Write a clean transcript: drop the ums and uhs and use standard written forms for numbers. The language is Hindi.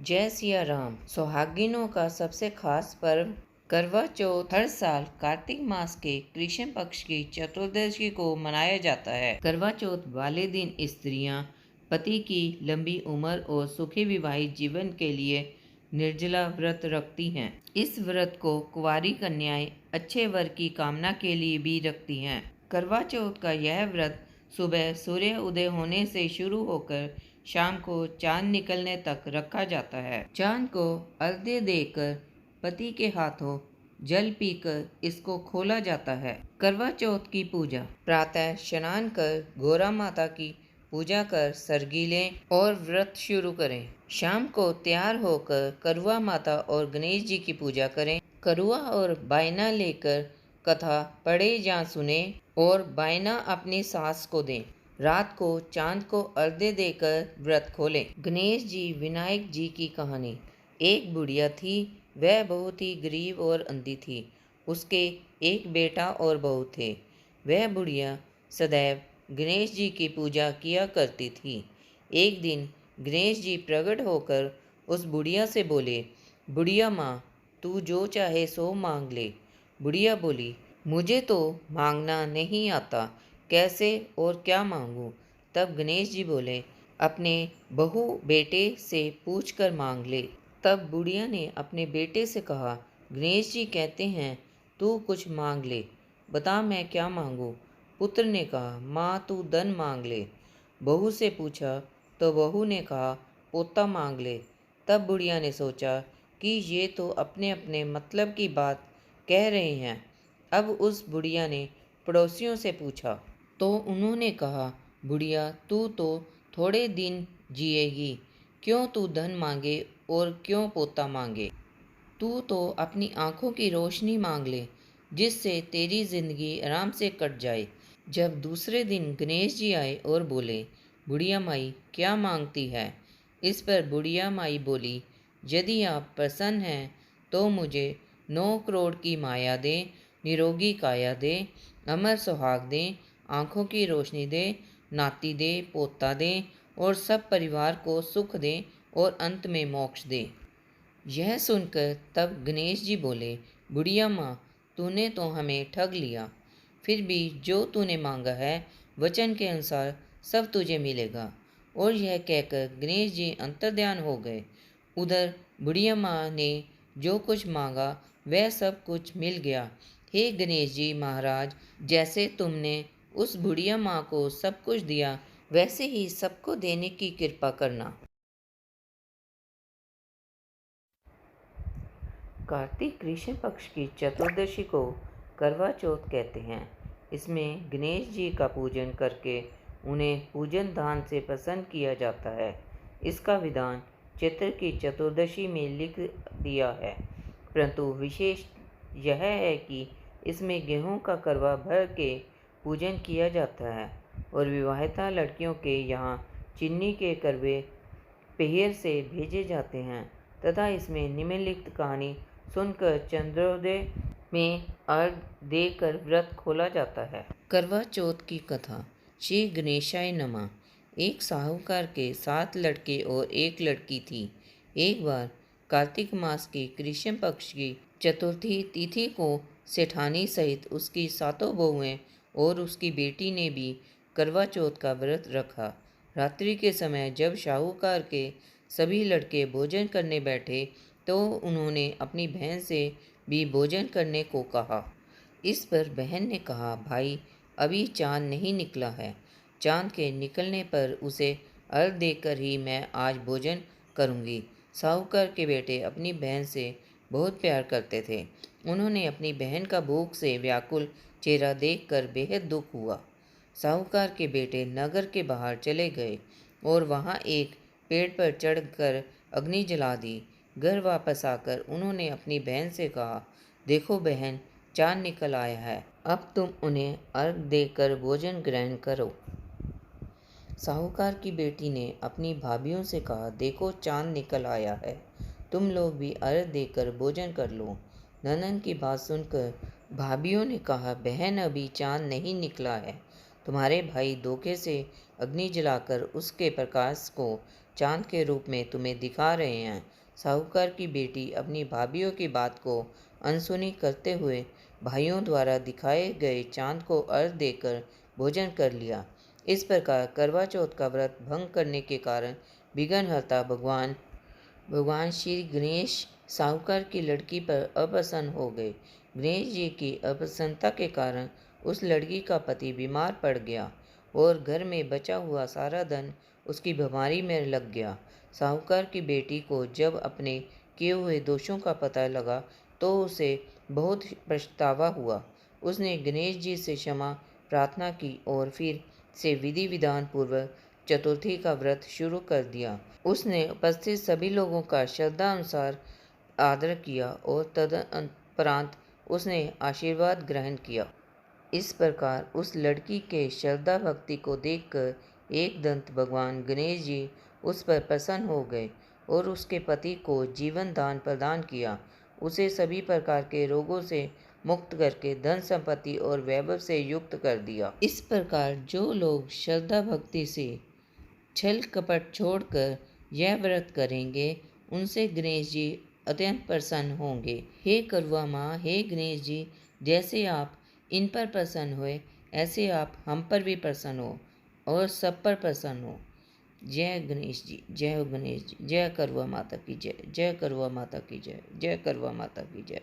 जय सिया राम। सुहागिनों का सबसे खास पर्व करवा चौथ हर साल कार्तिक मास के कृष्ण पक्ष की चतुर्दशी को मनाया जाता है। करवा चौथ वाले दिन स्त्रियां पति की लंबी उम्र और सुखी विवाहित जीवन के लिए निर्जला व्रत रखती हैं। इस व्रत को कुंवारी कन्याएं अच्छे वर की कामना के लिए भी रखती हैं। करवा चौथ का यह व्रत सुबह सूर्य उदय होने से शुरू होकर शाम को चांद निकलने तक रखा जाता है। चांद को अर्घ्य देकर पति के हाथों जल पीकर इसको खोला जाता है। करवा चौथ की पूजा प्रातः स्नान कर गौरा माता की पूजा कर सरगी लें और व्रत शुरू करें। शाम को तैयार होकर करुआ माता और गणेश जी की पूजा करें। करुआ और बायना लेकर कथा पढ़े या सुने और बायना अपनी सास को दें। रात को चांद को अर्घ्य देकर व्रत खोलें। गणेश जी विनायक जी की कहानी। एक बुढ़िया थी, वह बहुत ही गरीब और अंधी थी। उसके एक बेटा और बहू थे। वह बुढ़िया सदैव गणेश जी की पूजा किया करती थी। एक दिन गणेश जी प्रकट होकर उस बुढ़िया से बोले, बुढ़िया माँ, तू जो चाहे सो मांग ले। बुढ़िया बोली, मुझे तो मांगना नहीं आता, कैसे और क्या मांगूं? तब गणेश जी बोले, अपने बहू बेटे से पूछ कर मांग ले। तब बुढ़िया ने अपने बेटे से कहा, गणेश जी कहते हैं तू कुछ मांग ले, बता मैं क्या मांगूं? पुत्र ने कहा, माँ तू धन मांग ले। बहू से पूछा तो बहू ने कहा, पोता मांग ले। तब बुढ़िया ने सोचा कि ये तो अपने अपने मतलब की बात कह रहे हैं। अब उस बुढ़िया ने पड़ोसियों से पूछा तो उन्होंने कहा, बुढ़िया तू तो थोड़े दिन जिएगी, क्यों तू धन मांगे और क्यों पोता मांगे? तू तो अपनी आंखों की रोशनी मांग ले, जिससे तेरी जिंदगी आराम से कट जाए। जब दूसरे दिन गणेश जी आए और बोले, बुढ़िया माई क्या मांगती है? इस पर बुढ़िया माई बोली, यदि आप प्रसन्न हैं तो मुझे 9 करोड़ की माया दे, निरोगी काया दे, अमर सुहाग दे, आंखों की रोशनी दे, नाती दे, पोता दे और सब परिवार को सुख दे और अंत में मोक्ष दे। यह सुनकर तब गणेश जी बोले, बुढ़िया माँ, तूने तो हमें ठग लिया। फिर भी जो तूने मांगा है वचन के अनुसार सब तुझे मिलेगा। और यह कहकर गणेश जी अंतर्ध्यान हो गए। उधर बुढ़िया माँ ने जो कुछ मांगा वह सब कुछ मिल गया। हे गणेश जी महाराज, जैसे तुमने उस बुढ़िया माँ को सब कुछ दिया वैसे ही सबको देने की कृपा करना। कार्तिक कृष्ण पक्ष की चतुर्दशी को करवा चौथ कहते हैं। इसमें गणेश जी का पूजन करके उन्हें पूजन दान से प्रसन्न किया जाता है। इसका विधान चैत्र की चतुर्दशी में लिख दिया है, परंतु विशेष यह है कि इसमें गेहूं का करवा भर के पूजन किया जाता है और विवाहिता लड़कियों के यहाँ चीनी के करवे पहेर से भेजे जाते हैं तथा इसमें निम्नलिखित कहानी सुनकर चंद्रोदय में अर्घ्य देकर व्रत खोला जाता है। करवा चौथ की कथा। श्री गणेशाय नमः। एक साहूकार के 7 लड़के और 1 लड़की थी। एक बार कार्तिक मास की कृष्ण पक्ष की चतुर्थी तिथि को सेठानी सहित उसकी 7 बहुएं और उसकी बेटी ने भी करवा चौथ का व्रत रखा। रात्रि के समय जब साहूकार के सभी लड़के भोजन करने बैठे तो उन्होंने अपनी बहन से भी भोजन करने को कहा। इस पर बहन ने कहा, भाई अभी चांद नहीं निकला है, चांद के निकलने पर उसे अर्घ्य देकर ही मैं आज भोजन करूंगी। साहूकार के बेटे अपनी बहन से बहुत प्यार करते थे। उन्होंने अपनी बहन का भूख से व्याकुल चेहरा देखकर बेहद दुख हुआ। साहूकार के बेटे नगर के बाहर चले गए और वहां एक पेड़ पर चढ़कर अग्नि जला दी। घर वापस आकर उन्होंने अपनी बहन से कहा, देखो बहन, चांद निकल आया है, अब तुम उन्हें अर्घ्य देकर भोजन ग्रहण करो। साहूकार की बेटी ने अपनी भाभियों से कहा, देखो चांद निकल आया है, तुम लोग भी अर्घ्य देकर भोजन कर लो। ननद की बात सुनकर भाभियों ने कहा, बहन अभी चांद नहीं निकला है, तुम्हारे भाई धोखे से अग्नि जलाकर उसके प्रकाश को चांद के रूप में तुम्हें दिखा रहे हैं। साहूकार की बेटी अपनी भाभीियों की बात को अनसुनी करते हुए भाइयों द्वारा दिखाए गए चांद को अर्घ देकर भोजन कर लिया। इस प्रकार करवा चौथ का व्रत भंग करने के कारण विघ्नहर्ता भगवान श्री गणेश साहूकार की लड़की पर अप्रसन्न हो गए। गणेश जी की अप्रसन्नता के कारण उस लड़की का पति बीमार पड़ गया और घर में बचा हुआ सारा धन उसकी बीमारी में लग गया। साहूकार की बेटी को जब अपने किए हुए दोषों का पता लगा तो उसे बहुत पछतावा हुआ। उसने गणेश जी से क्षमा प्रार्थना की और फिर से विधि विधान पूर्वक चतुर्थी का व्रत शुरू कर दिया। उसने उपस्थित सभी लोगों का श्रद्धा अनुसार आदर किया और तदुपरांत उसने आशीर्वाद ग्रहण किया। इस प्रकार उस लड़की के श्रद्धा भक्ति को देखकर एक दंत भगवान गणेश जी उस पर प्रसन्न हो गए और उसके पति को जीवन दान प्रदान किया। उसे सभी प्रकार के रोगों से मुक्त करके धन संपत्ति और वैभव से युक्त कर दिया। इस प्रकार जो लोग श्रद्धा भक्ति से छल कपट छोड़कर यह व्रत करेंगे उनसे गणेश जी अत्यंत प्रसन्न होंगे। हे करुआ माँ, हे गणेश जी, जैसे आप इन पर प्रसन्न हुए ऐसे आप हम पर भी प्रसन्न हो और सब पर प्रसन्न हो। जय गणेश जी, जय हो गणेश जी, जय करुआ माता की जय, जय करुआ माता की जय, जय करुआ माता की जय।